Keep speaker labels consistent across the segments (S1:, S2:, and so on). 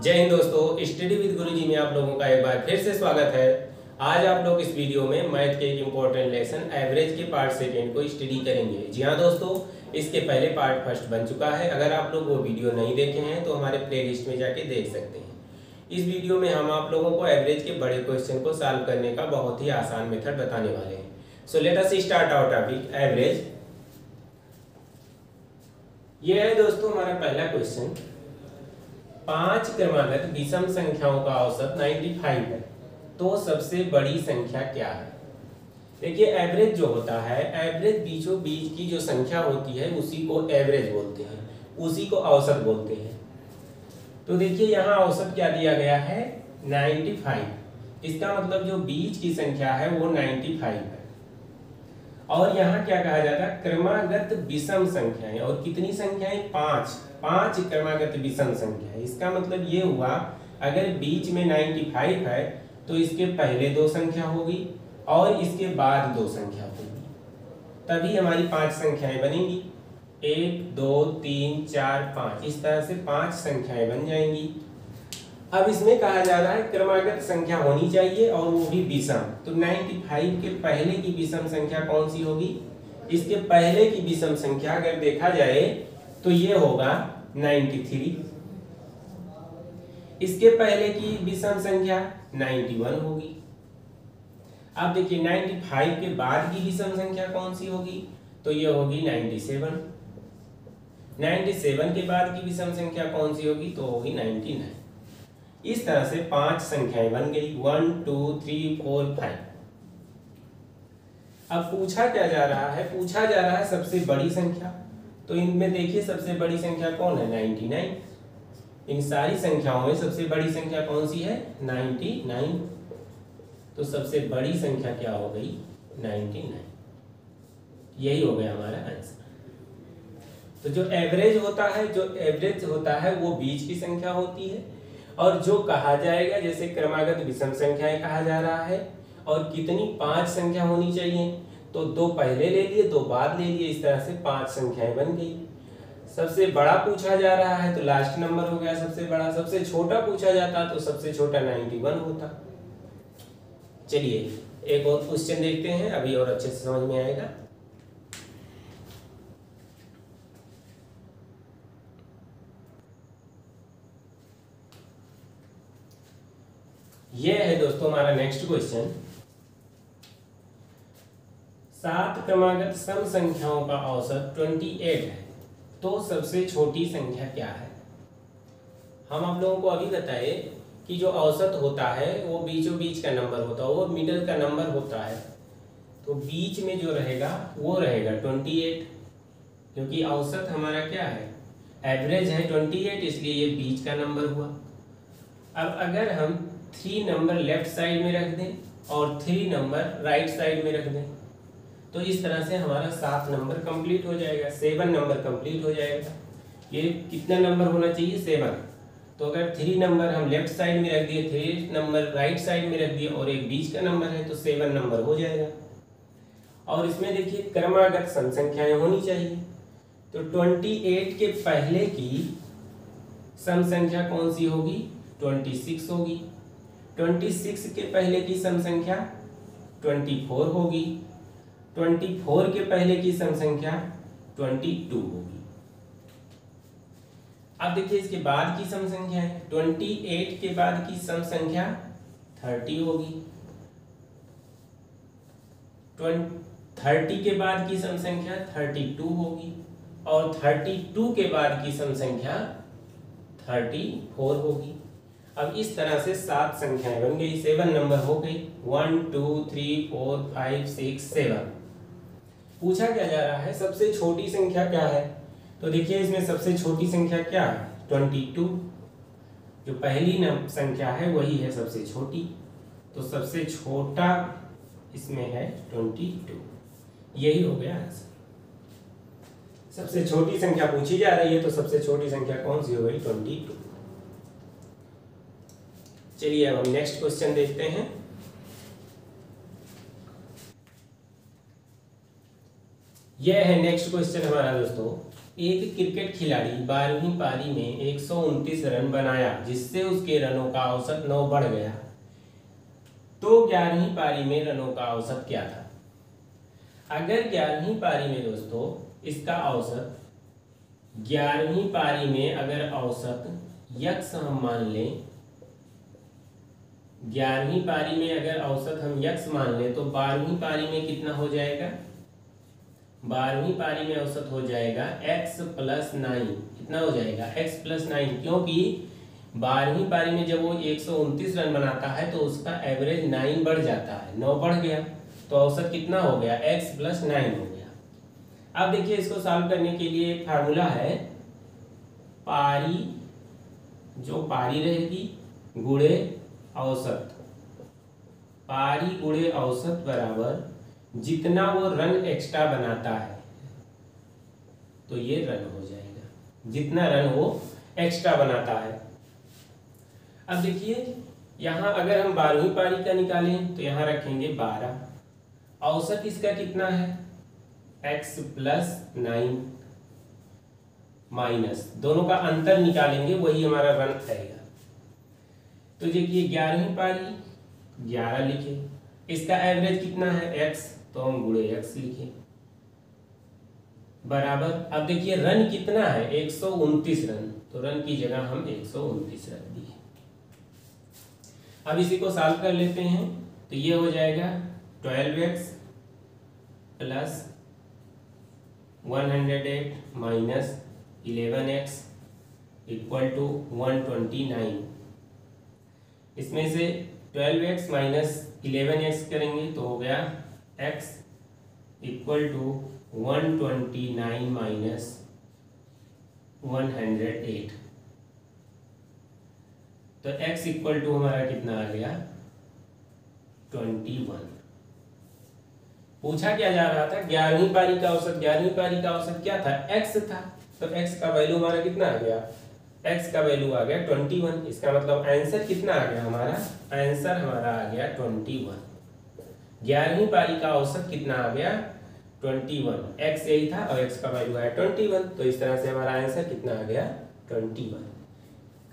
S1: जय हिंद दोस्तों, study with गुरुजी में आप लोगों का एक बार फिर से स्वागत है। आज आप लोग इस वीडियो में मैथ के एक इम्पोर्टेंट लेसन एवरेज के पार्ट सेकेंड को स्टडी करेंगे। जी हाँ दोस्तों, इसके पहले पार्ट फर्स्ट बन चुका है। अगर आप लोग वो वीडियो नहीं देखे हैं तो हमारे प्लेलिस्ट में जाके देख सकते हैं। इस वीडियो में हम आप लोगों को एवरेज के बड़े क्वेश्चन को सॉल्व करने का बहुत ही आसान मेथड बताने वाले हैं। So let us start our topic average. ये है दोस्तों हमारा पहला क्वेश्चन। 5 क्रमागत विषम संख्याओं का औसत 95 है, तो सबसे बड़ी संख्या क्या है? देखिए, एवरेज जो होता है, एवरेज बीचों बीच की जो संख्या होती है उसी को एवरेज बोलते हैं, उसी को औसत बोलते हैं। तो देखिए यहाँ औसत क्या दिया गया है, 95। इसका मतलब जो बीच की संख्या है वो 95 है। और यहाँ क्या कहा जाता है, क्रमागत विषम संख्याएं। और कितनी संख्याएं? 5 क्रमागत विषम संख्या है। इसका मतलब ये हुआ, अगर बीच में 95 है तो इसके पहले 2 संख्या होगी और इसके बाद 2 संख्या होगी, तभी हमारी 5 संख्याएं बनेंगी। 1 2 3 4 5, इस तरह से 5 संख्याएं बन जाएंगी। अब इसमें कहा जा रहा है क्रमागत संख्या होनी चाहिए और वो भी विषम। तो 95 के पहले की विषम संख्या कौन सी होगी? इसके पहले की विषम संख्या अगर देखा जाए तो ये होगा 93। इसके पहले की विषम संख्या 91 होगी। अब देखिए 95 के बाद की विषम संख्या कौन सी होगी? तो ये होगी 97। 97 के बाद की विषम संख्या कौन सी होगी? तो होगी 99। इस तरह से 5 संख्याएं बन गई, 1 2 3 4 5। अब पूछा क्या जा रहा है? पूछा जा रहा है सबसे बड़ी संख्या। तो इनमें देखिए सबसे बड़ी संख्या कौन है? 99। इन सारी संख्याओं में सबसे बड़ी संख्या कौन सी है? 99। तो सबसे बड़ी संख्या क्या हो गई? 99। यही हो गया हमारा आंसर। तो जो एवरेज होता है वो बीच की संख्या होती है, और जो कहा जाएगा, जैसे क्रमागत विषम संख्याएं कहा जा रहा है, और कितनी 5 संख्या होनी चाहिए, तो 2 पहले ले लिए 2 बाद ले लिए, इस तरह से 5 संख्याएं बन गई। सबसे बड़ा पूछा जा रहा है तो लास्ट नंबर हो गया सबसे बड़ा। सबसे छोटा पूछा जाता तो सबसे छोटा 91 होता। चलिए एक और क्वेश्चन देखते हैं, अभी और अच्छे से समझ में आएगा। ये है दोस्तों हमारा नेक्स्ट क्वेश्चन। 7 क्रमागत सम संख्याओं का औसत 28 है, तो सबसे छोटी संख्या क्या है? हम आप लोगों को अभी बताए कि जो औसत होता है वो बीचों बीच का नंबर होता है, वो मिडल का नंबर होता है। तो बीच में जो रहेगा वो रहेगा 28, क्योंकि औसत हमारा क्या है? एवरेज है 28, इसलिए ये बीच का नंबर हुआ। अब अगर हम 3 नंबर लेफ्ट साइड में रख दें और 3 नंबर राइट साइड में रख दें, तो इस तरह से हमारा 7 नंबर कंप्लीट हो जाएगा, 7 नंबर कंप्लीट हो जाएगा। ये कितना नंबर होना चाहिए? 7। तो अगर 3 नंबर हम लेफ्ट साइड में रख दिए, 3 नंबर राइट साइड में रख दिए और एक बीच का नंबर है, तो 7 नंबर हो जाएगा। और इसमें देखिए क्रमागत सम संख्याएं होनी चाहिए। तो 28 के पहले की सम संख्या कौन सी होगी? 26 होगी। 26 के पहले की सम संख्या 24 होगी। 24 के पहले की सम संख्या 22 होगी। अब देखिए इसके बाद की सम संख्या है, 28 के बाद की सम संख्या 30 होगी। 30 के बाद की सम संख्या 32 होगी, और 32 के बाद की सम संख्या 34 होगी। अब इस तरह से 7 संख्याएं बन गई, 7 नंबर हो गई, 1 2 3 4 5 6 7। पूछा क्या जा रहा है? सबसे छोटी संख्या क्या है? तो देखिए इसमें सबसे छोटी संख्या क्या है? 22। जो पहली संख्या है वही है सबसे छोटी, तो सबसे छोटा इसमें है 22। यही हो गया आंसर। सबसे छोटी संख्या पूछी जा रही है, तो सबसे छोटी संख्या कौन सी हो गई? 22। चलिए अब हम नेक्स्ट क्वेश्चन देखते हैं। यह है नेक्स्ट क्वेश्चन हमारा दोस्तों। एक क्रिकेट खिलाड़ी 12वीं पारी में 129 रन बनाया जिससे उसके रनों का औसत 9 बढ़ गया, तो 11वीं पारी में रनों का औसत क्या था? अगर 11वीं पारी में दोस्तों इसका औसत 11वीं पारी में अगर औसत यक्स हम मान लें, 11वीं पारी में अगर औसत हम यक्स मान लें तो 12वीं पारी में कितना हो जाएगा? 12वीं पारी में औसत हो जाएगा x + 9। कितना हो जाएगा? x + 9, क्योंकि 12वीं पारी में जब वो 129 रन बनाता है तो उसका एवरेज 9 बढ़ जाता है, 9 बढ़ गया तो औसत कितना हो गया? x + 9 हो गया। अब देखिए इसको सॉल्व करने के लिए एक फार्मूला है, पारी जो पारी रहेगी गुणे औसत, पारी गुणे औसत बराबर जितना वो रन एक्स्ट्रा बनाता है तो ये रन हो जाएगा, जितना रन वो एक्स्ट्रा बनाता है। अब देखिए यहाँ अगर हम 12वीं पारी का निकालें तो यहाँ रखेंगे 12, औसत इसका कितना है? x + 9 माइनस दोनों का अंतर निकालेंगे, वही हमारा रन आएगा। तो देखिए 11वीं पारी 11 लिखे, इसका एवरेज कितना है? x, तो हम गुणे x लिखे बराबर। अब देखिए रन कितना है? 129 रन, तो रन की जगह हम 129 रख दिए। अब इसी को सॉल्व कर लेते हैं तो ये हो जाएगा 12x + 108 माइनस 11x = 129। इसमें से 12x माइनस 11x करेंगे तो हो गया x = 129 माइनस 108, तो x = हमारा कितना आ गया? 21। पूछा क्या जा रहा था? 11वीं पारी का औसत, 11वीं पारी का औसत क्या था? x था, तो x का वैल्यू हमारा कितना आ गया? x का वैल्यू आ गया 21। इसका मतलब आंसर कितना आ गया हमारा? आंसर हमारा आ गया 21। 11वीं पारी का औसत कितना आ गया? 21। x यही था और x का वैल्यू आया 21, तो इस तरह से हमारा आंसर कितना आ गया? 21।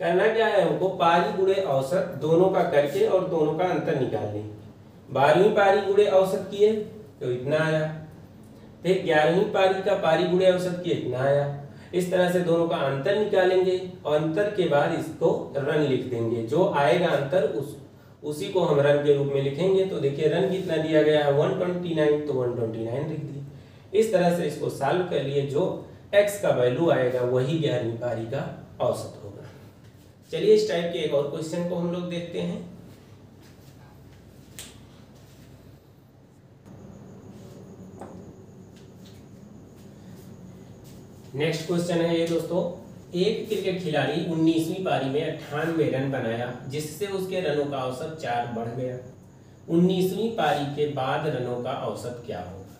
S1: करना क्या है हमको? पारी गुणे औसत दोनों का करके और दोनों का अंतर निकालने। 12वीं पारी गुणे औसत किए तो इतना आया, फिर 11वीं पारी का पारी गुणे औसत किए इतना आया। इस तरह से दोनों का अंतर निकालेंगे और अंतर के बाद इसको रन लिख देंगे, जो आएगा अंतर उसी को हम रन के रूप में लिखेंगे। तो देखिए रन कितना दिया गया है? 129, तो 129 लिख दिए। इस तरह से इसको सॉल्व कर लिए, जो x का वैल्यू आएगा वही 11वीं पारी का औसत होगा। चलिए इस टाइप के एक और क्वेश्चन को हम लोग देखते हैं। नेक्स्ट क्वेश्चन है ये दोस्तों, एक क्रिकेट खिलाड़ी 19वीं पारी में 98 रन बनाया जिससे उसके रनों का औसत 4 बढ़ गया। 19वीं पारी के बाद रनों का औसत क्या होगा?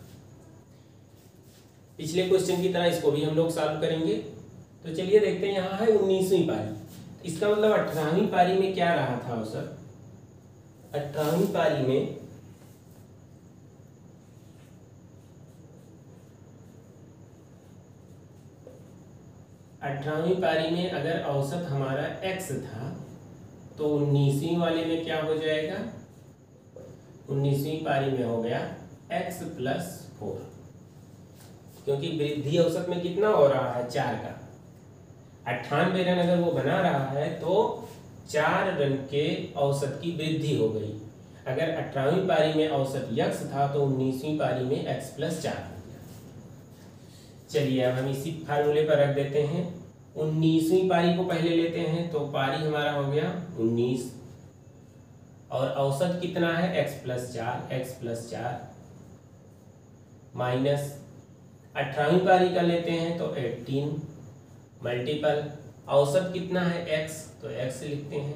S1: पिछले क्वेश्चन की तरह इसको भी हम लोग सॉल्व करेंगे। तो चलिए देखते हैं, यहाँ है 19वीं पारी, इसका मतलब 18वीं पारी में क्या रहा था औसत? 18वीं पारी में 18वीं पारी में अगर औसत हमारा x था तो 19वीं वाले में क्या हो जाएगा? 19वीं पारी में हो गया x + 4, क्योंकि वृद्धि औसत में कितना हो रहा है? 4 का। 98 रन अगर वो बना रहा है तो 4 रन के औसत की वृद्धि हो गई। अगर 18वीं पारी में औसत x था तो 19वीं पारी में x + 4 हो गया। चलिए अब हम इसी फार्मूले पर रख देते हैं। 19वीं पारी को पहले लेते हैं, तो पारी हमारा हो गया 19 और औसत कितना है? x + 4 माइनस 18वीं पारी का लेते हैं तो 18 मल्टीपल औसत कितना है? x, तो x लिखते हैं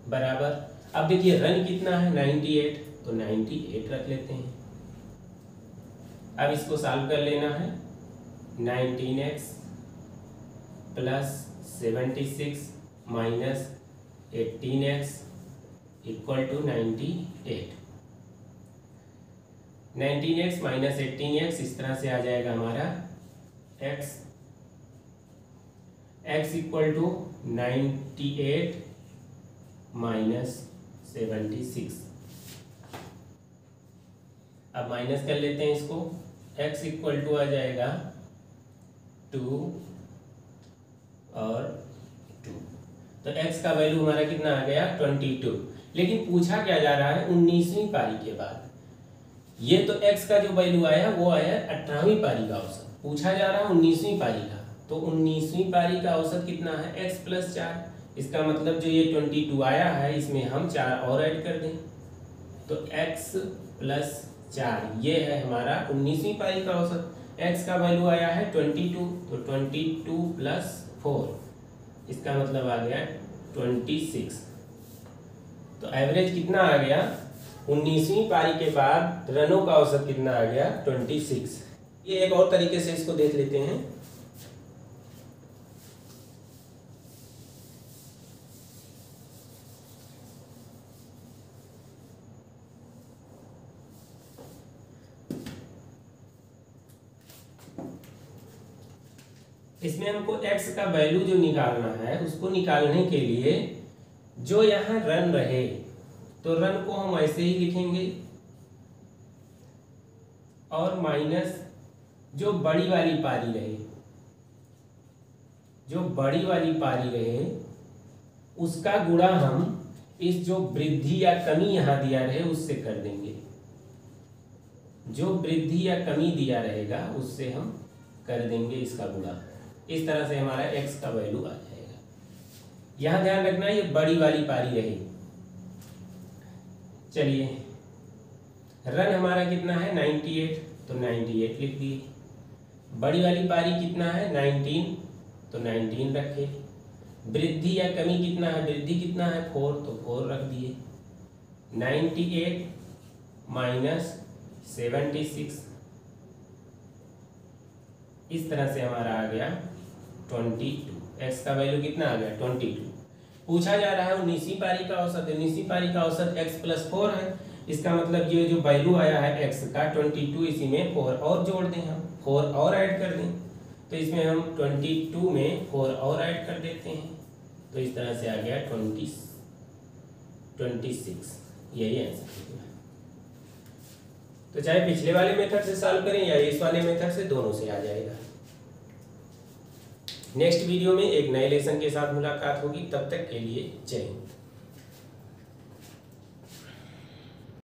S1: बराबर। अब देखिए रन कितना है? 98, तो 98 रख लेते हैं। अब इसको सॉल्व कर लेना है। 19x + 76 minus 18x = 98। 19x minus 18x इस तरह से आ जाएगा हमारा x x equal to 98 minus 76। अब माइनस कर लेते हैं इसको, x इक्वल टू आ जाएगा 2 और 2, तो x का वैल्यू हमारा कितना आ गया 22। लेकिन पूछा क्या जा रहा है 19वीं पारी के बाद। ये तो x का जो वैल्यू आया वो आया 18वीं पारी का औसत, पूछा जा रहा है 19वीं पारी का। तो 19वीं पारी का औसत कितना है x प्लस 4। इसका मतलब जो ये 22 आया है इसमें हम 4 और ऐड कर दें, तो x प्लस 4 ये है हमारा 19वीं पारी का औसत। x का वैल्यू आया है 22, तो 22 प्लस 4 इसका मतलब आ गया 26। तो एवरेज कितना आ गया 19वीं पारी के बाद रनों का औसत कितना आ गया 26। ये एक और तरीके से इसको देख लेते हैं। इसमें हमको x का वैल्यू जो निकालना है उसको निकालने के लिए जो यहाँ रन रहे तो रन को हम ऐसे ही लिखेंगे, और माइनस जो बड़ी वाली पारी रहे, जो बड़ी वाली पारी रहे उसका गुणा हम इस जो वृद्धि या कमी यहाँ दिया रहे उससे कर देंगे। जो वृद्धि या कमी दिया रहेगा उससे हम कर देंगे इसका गुणा। इस तरह से हमारा x का वैल्यू आ जाएगा। यहाँ ध्यान रखना ये बड़ी वाली पारी रही। चलिए रन हमारा कितना है 98, तो 98 लिख दिए। बड़ी वाली पारी कितना है 19, तो 19 रखे। वृद्धि या कमी कितना है, वृद्धि कितना है 4, तो 4 रख दिए। 98 माइनस 76 इस तरह से हमारा आ गया 22। x का वैल्यू कितना आ गया 22। पूछा जा रहा है 19वीं पारी का औसत। 19वीं पारी का औसत x प्लस 4 है। इसका मतलब ये जो वैल्यू आया है x का 22, इसी में 4 और जोड़ दें, हम 4 और ऐड कर दें, तो इसमें हम 22 में 4 और ऐड कर देते हैं, तो इस तरह से आ गया 26। यही आंसर है। तो चाहे पिछले वाले मेथड से सॉल्व करें या इस वाले मेथड से, दोनों से आ जाएगा। नेक्स्ट वीडियो में एक नए लेसन के साथ मुलाकात होगी, तब तक के लिए जय हिंद।